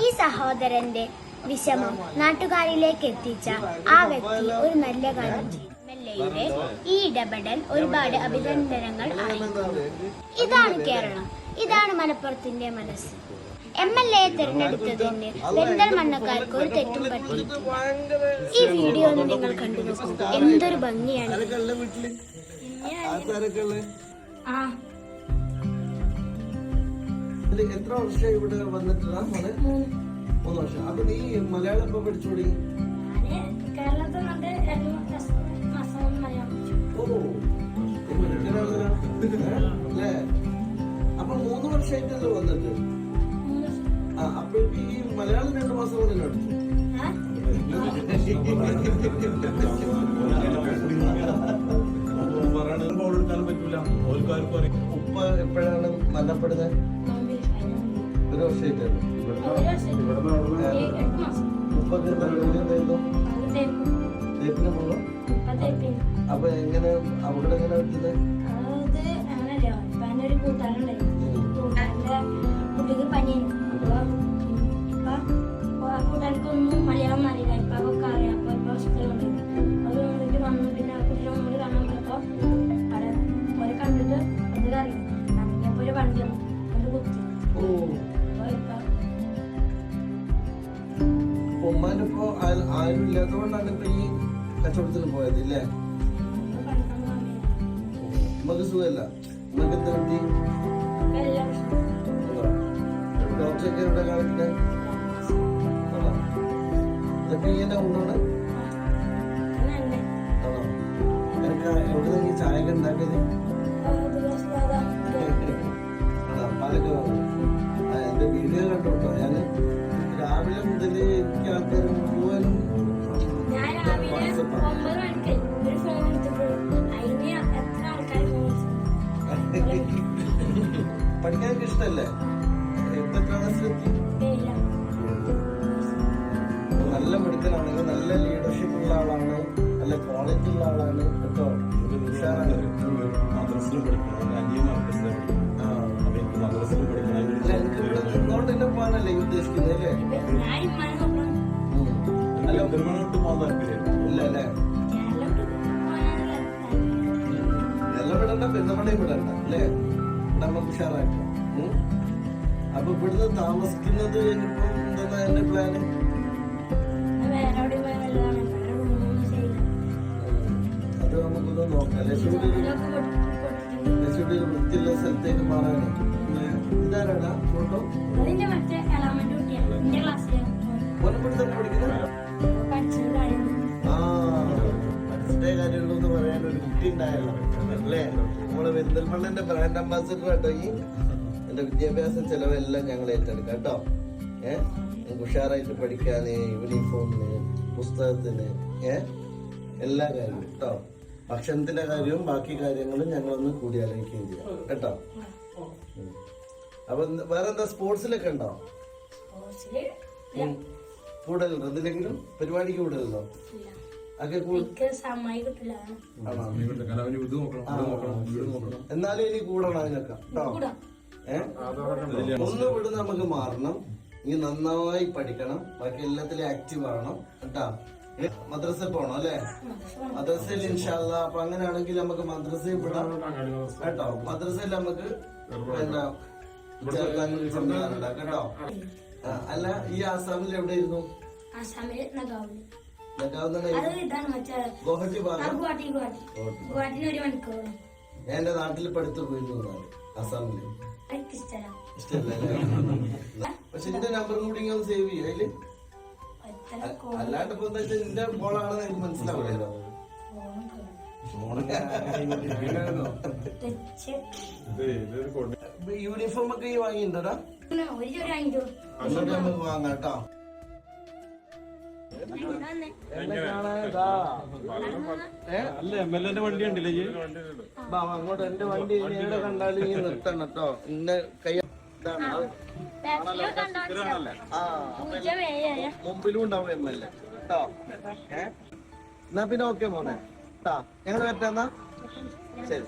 ഈ സഹോദരന്റെ വിഷമം നാട്ടുകാരിലേക്ക് എത്തിച്ച ആ വ്യക്തി ഒരു നല്ല കാര്യം ചെയ്തു. MLAയുടെ ഈ ഇടപെടൽ ഒരുപാട് അഭിനന്ദനങ്ങൾ അറിയിക്കുന്നു. ഇതാണ് കേരളം, ഇതാണ് മലപ്പുറത്തിന്റെ മനസ്സ്. MLAയെ തിരഞ്ഞെടുത്തതിന് പെരിന്തൽമണ്ണക്കാർക്ക് ഒരു തെറ്റും പറ്റിയിട്ടില്ല. ഈ വീഡിയോ ഒന്ന് നിങ്ങൾ കണ്ടു നോക്കൂ, എന്തൊരു ഭംഗിയാണ്. എത്ര വർഷം ഇവിടെ വന്നിട്ടുള്ള 3 വർഷം. അപ്പൊ നീ മലയാളം ഇപ്പൊ പഠിച്ചോടി? അല്ലേ? അപ്പൊ 3 വർഷമായിട്ടല്ലോ വന്നിട്ട്. അപ്പൊ ഈ മലയാളം 2 മാസം കൊണ്ട് പഠിച്ചു. ഉപ്പ എപ്പോഴാണ് മരണപ്പെടുന്നത്? 1 വർഷമായിട്ടല്ലോ. ഉപ്പൊക്കെ എന്തായിരുന്നു? തേപ്പിന് പോകും. അപ്പൊ എങ്ങനെ അവിടെ എങ്ങനെ പറ്റുന്നത്? കുട്ടിക്ക് പനിയായിരുന്നു. കൂട്ടുകാർക്കൊന്നും മലയാളം അറിയില്ല. ഇപ്പൊ ഒക്കെ അറിയാം. അപ്പൊ ഇപ്പൊ സ്കൂളുണ്ട്. അത് വന്നിട്ട് വന്നു. പിന്നെ ആ കുട്ടിയെ ഒന്നുകൂടി കാണാൻ പറ്റോ അവിടെ ഓരെ കണ്ടിട്ട് അത് അറിയും. അറിഞ്ഞപ്പോ ഒരു വണ്ടി വന്നു. അത് കുത്തി. ഉമ്മാനിപ്പോ ആരും ഇല്ലാത്തതുകൊണ്ടാണ് ഇപ്പൊ ഈ കച്ചവടത്തിന് പോയത് ഇല്ലേ? ഉമ്മക്ക് സുഖമല്ല. ഉമ്മക്ക് എന്താ പറ്റി? ഡോക്ടറൊക്കെ എവിടെ കാണിക്കണേ? ഇതൊക്കെ ഇങ്ങനെ കൊണ്ടാണ്? ആണോ? എനിക്ക് എവിടെ ഈ ചായ ഒക്കെ ഉണ്ടാക്കിയത്? പാലൊക്കെ വേണം. എന്റെ വീഡിയോ കണ്ടോട്ടോ. ഞാന് രാവിലെ മുതൽ എനിക്ക് ആൾക്കാർ മുഴുവനും പഠിക്കാനൊക്കെ ഇഷ്ടല്ലേ? എത്ര ക്ലാസ്സിലെത്തി? നല്ല മെഡിക്കലാണെങ്കിൽ നല്ല ലീഡർഷിപ്പ് ഉള്ള ആളാണ്, നല്ല ക്വാളിറ്റി ഉള്ള ആളാണ് കേട്ടോ. എനിക്ക് ഇവിടെ നിന്നോണ്ട് തന്നെ പോകാനല്ലേ ഉദ്ദേശിക്കുന്നത് അല്ലേ? ഇല്ല അല്ലേ? എല്ലാം വിടണ്ട, പെരുന്നമടയും വിടണ്ട അല്ലേ? നമുക്ക് ഉഷാറാക്കാം. അപ്പൊ ഇവിടുന്ന് താമസിക്കുന്നത് ഇനിയിപ്പം എന്താ എന്റെ പ്ലാന്? അത് നമുക്കൊന്ന് നോക്കാം. ലക്ഷ്മിയുടെ വൃത്തിയുള്ള സ്ഥലത്തേക്ക് മാറാനേ. ഇതാരാടാ ഫോട്ടോ? ഓനപ്പെടുത്ത പഠിക്കുന്നത്? പഠിച്ചിട്ടേ കാര്യമുള്ളൂ എന്ന് പറയാൻ ഒരു കുട്ടി ഉണ്ടായല്ലോ അല്ലേ? നമ്മള് പെരിന്തൽമണ്ണന്റെ ബ്രാൻഡ് അംബാസിഡർ കേട്ടോ. ഈ എന്റെ വിദ്യാഭ്യാസ ചെലവെല്ലാം ഞങ്ങൾ ഏറ്റെടുക്കാം കേട്ടോ. ഉഷാറായിട്ട് പഠിക്കാന്, യൂണിഫോമിന്, പുസ്തകത്തിന്, എല്ലാ കാര്യവും കേട്ടോ. ഭക്ഷണത്തിന്റെ കാര്യവും ബാക്കി കാര്യങ്ങളും ഞങ്ങളൊന്ന് കൂടി ആലോചിക്കുകയും ചെയ്യാം കേട്ടോ. അപ്പൊ വേറെ എന്താ സ്പോർട്സിലൊക്കെ ഉണ്ടോ? കൂടുതലുണ്ടോ? എന്തിലെങ്കിലും പരിപാടിക്ക് കൂടുതലുണ്ടോ? എന്നാലും ഇനി കൂടണം അതിനൊക്കെ കേട്ടോ. ഒന്ന് വിട് നമുക്ക് മാറണം. ഇനി നന്നായി പഠിക്കണം. ബാക്കി എല്ലാത്തിലും ആക്റ്റീവ് ആവണം കേട്ടാ. മദ്രസയിൽ പോണം അല്ലെ? മദ്രസയിൽ ഇൻഷാല്ലാ. അപ്പൊ അങ്ങനെയാണെങ്കിൽ നമുക്ക് മദ്രസയിൽ വിടാം കേട്ടോ. മദ്രസയിൽ നമുക്ക് എന്താ ചേർക്കാൻ സംവിധാനം ഉണ്ടാക്കാം കേട്ടോ. അല്ല, ഈ ആസാമിൽ എവിടെയായിരുന്നു? ഗുവാഹട്ടി ഭാഗം. ഞാൻ എന്റെ നാട്ടിൽ പഠിത്തു പോയിരുന്നു ആസാമില്. ഇഷ്ടല്ലേ? പക്ഷെ എന്റെ നമ്പറും കൂടി ഇങ്ങനെ സേവ് ചെയ്യും അതില്. അല്ലാണ്ട് ഇപ്പൊ എന്താ വെച്ചാൽ എന്റെ ഫോണാണെന്ന് എനിക്ക് മനസ്സിലാവില്ലല്ലോ. യൂണിഫോം ഒക്കെ ഈ വാങ്ങിയിട്ടുണ്ടോടാ? എന്നിട്ട് നമുക്ക് വാങ്ങാം കേട്ടോ. അല്ല MLAന്റെ വണ്ടി ഉണ്ടല്ലേ? അങ്ങോട്ട് എന്റെ വണ്ടി എവിടെ കണ്ടാലും ഈ നിർത്തണം കേട്ടോ. ഇന്ന കൈ മുമ്പിലും ഉണ്ടാവും MLA കേട്ടോ. എന്നാ പിന്നെ ഓക്കെ മോനെ കേട്ടാ. ഞങ്ങൾ പറ്റാന്നാ ശരി.